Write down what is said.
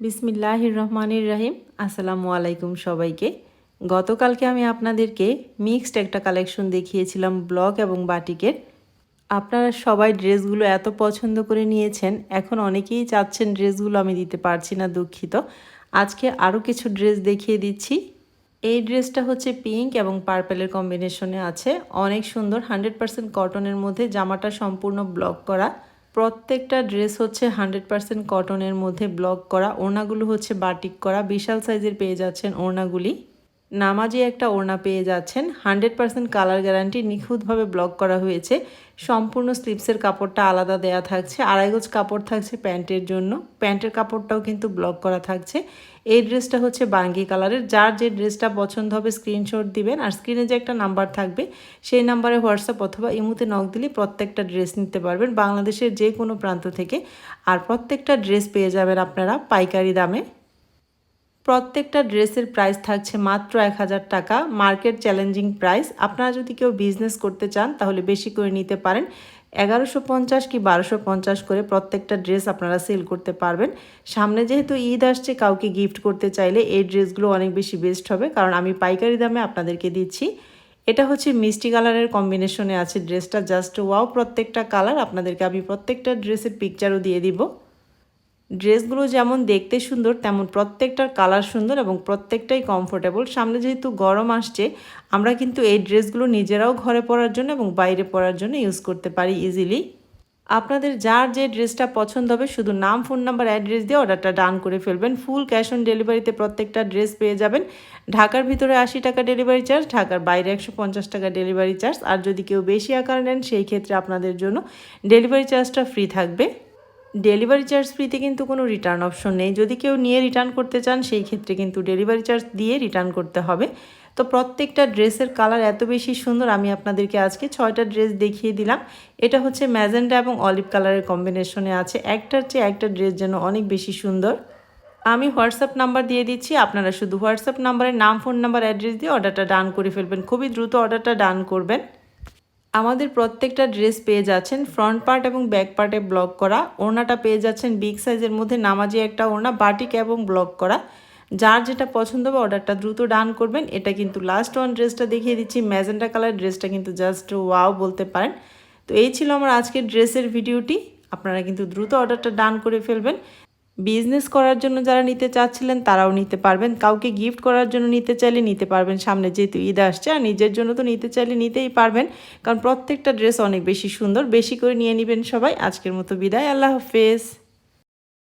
বিসমিল্লাহির রহমানির রহিম। আসসালামু আলাইকুম সবাইকে। গতকালকে আমি আপনাদেরকে মিক্সড একটা কালেকশন দেখিয়েছিলাম ব্লক এবং বাটিকের। আপনারা সবাই ড্রেসগুলো এত পছন্দ করে নিয়েছেন, এখন অনেকেই চাচ্ছেন ড্রেসগুলো আমি দিতে পারছি না, দুঃখিত। আজকে আরও কিছু ড্রেস দেখিয়ে দিচ্ছি। এই ড্রেসটা হচ্ছে পিঙ্ক এবং পার্পেলের কম্বিনেশনে আছে, অনেক সুন্দর। 100% কটনের মধ্যে, জামাটা সম্পূর্ণ ব্লক করা। প্রত্যেকটা ড্রেস হচ্ছে 100% কটনের মধ্যে ব্লক করা। ওড়নাগুলো হচ্ছে বাটিক করা, বিশাল সাইজের পেয়ে যাচ্ছেন ওড়নাগুলি। নামাজি একটা ওড়না পেয়ে যাচ্ছেন, 100% কালার গ্যারান্টি, নিখুঁতভাবে ব্লক করা হয়েছে। সম্পূর্ণ স্লিপসের কাপড়টা আলাদা দেয়া থাকছে, 2.5 গজ কাপড় থাকছে প্যান্টের জন্য, প্যান্টের কাপড়টাও কিন্তু ব্লক করা থাকছে। এই ড্রেসটা হচ্ছে বাঙ্গি কালারের। যার যে ড্রেসটা পছন্দ হবে স্ক্রিনশট দিবেন, আর স্ক্রিনে যে একটা নাম্বার থাকবে সেই নাম্বারে হোয়াটসঅ্যাপ অথবা ইমোতে নক দিলে প্রত্যেকটা ড্রেস নিতে পারবেন বাংলাদেশের যে কোনো প্রান্ত থেকে। আর প্রত্যেকটা ড্রেস পেয়ে যাবেন আপনারা পাইকারি দামে। প্রত্যেকটা ড্রেসের প্রাইস থাকছে মাত্র 1000 টাকা, মার্কেট চ্যালেঞ্জিং প্রাইস। আপনারা যদি কেউ বিজনেস করতে চান তাহলে বেশি করে নিতে পারেন, 1150 কি 1250 করে প্রত্যেকটা ড্রেস আপনারা সেল করতে পারবেন। সামনে যেহেতু ঈদ আসছে, কাউকে গিফট করতে চাইলে এই ড্রেসগুলো অনেক বেশি বেস্ট হবে, কারণ আমি পাইকারি দামে আপনাদেরকে দিচ্ছি। এটা হচ্ছে মিষ্টি কালারের কম্বিনেশনে আছে ড্রেসটা, জাস্ট ওয়াও। প্রত্যেকটা কালার আপনাদেরকে আমি প্রত্যেকটা ড্রেসের পিকচারও দিয়ে দিব। ড্রেসগুলো যেমন দেখতে সুন্দর, তেমন প্রত্যেকটার কালার সুন্দর এবং প্রত্যেকটাই কমফোর্টেবল। সামনে যেহেতু গরম আসছে, আমরা কিন্তু এই ড্রেসগুলো নিজেরাও ঘরে পরার জন্য এবং বাইরে পরার জন্য ইউজ করতে পারি ইজিলি। আপনাদের যার যে ড্রেসটা পছন্দ হবে শুধু নাম, ফোন নাম্বার, অ্যাড্রেস দিয়ে অর্ডারটা ডান করে ফেলবেন। ফুল ক্যাশ অন ডেলিভারিতে প্রত্যেকটা ড্রেস পেয়ে যাবেন। ঢাকার ভিতরে 80 টাকা ডেলিভারি চার্জ, ঢাকার বাইরে 150 টাকা ডেলিভারি চার্জ। আর যদি কেউ বেশি আকার নেন সেই ক্ষেত্রে আপনাদের জন্য ডেলিভারি চার্জটা ফ্রি থাকবে। ডেলিভারি চার্জ ফ্রিতে কিন্তু কোনো রিটার্ন অপশন নেই, যদি কেউ নিয়ে রিটার্ন করতে চান সেই ক্ষেত্রে কিন্তু ডেলিভারি চার্জ দিয়ে রিটার্ন করতে হবে। তো প্রত্যেকটা ড্রেসের কালার এত বেশি সুন্দর, আমি আপনাদেরকে আজকে 6টা ড্রেস দেখিয়ে দিলাম। এটা হচ্ছে ম্যাজেন্ডা এবং অলিভ কালারের কম্বিনেশনে আছে, একটার চেয়ে একটা ড্রেস যেন অনেক বেশি সুন্দর। আমি হোয়াটসঅ্যাপ নাম্বার দিয়ে দিচ্ছি, আপনারা শুধু হোয়াটসঅ্যাপ নাম্বারে নাম, ফোন নাম্বার, অ্যাড্রেস দিয়ে অর্ডারটা ডান করে ফেলবেন। খুবই দ্রুত অর্ডারটা ডান করবেন। আমাদের প্রত্যেকটা ড্রেস পেয়ে যাচ্ছেন ফ্রন্ট পার্ট এবং ব্যাক পার্টে ব্লক করা। ওড়নাটা পেয়ে যাচ্ছেন বিগ সাইজের মধ্যে, নামাজি একটা ওড়না, বাটিক এবং ব্লক করা। যার যেটা পছন্দ হবে অর্ডারটা দ্রুত ডান করবেন। এটা কিন্তু লাস্ট ওয়ান ড্রেসটা দেখিয়ে দিচ্ছি, ম্যাজেন্টা কালার ড্রেসটা কিন্তু জাস্ট ওয়াও বলতে পারেন। তো এই ছিল আমার আজকের ড্রেসের ভিডিওটি। আপনারা কিন্তু দ্রুত অর্ডারটা ডান করে ফেলবেন। বিজনেস করার জন্য যারা নিতে চাচ্ছিলেন তারাও নিতে পারবেন, কাউকে গিফট করার জন্য নিতে চাইলে নিতে পারবেন। সামনে যেহেতু ঈদ আসছে, আর নিজের জন্য তো নিতে চাইলে নিতেই পারবেন, কারণ প্রত্যেকটা ড্রেস অনেক বেশি সুন্দর। বেশি করে নিয়ে নেবেন সবাই। আজকের মতো বিদায়, আল্লাহ হাফেজ।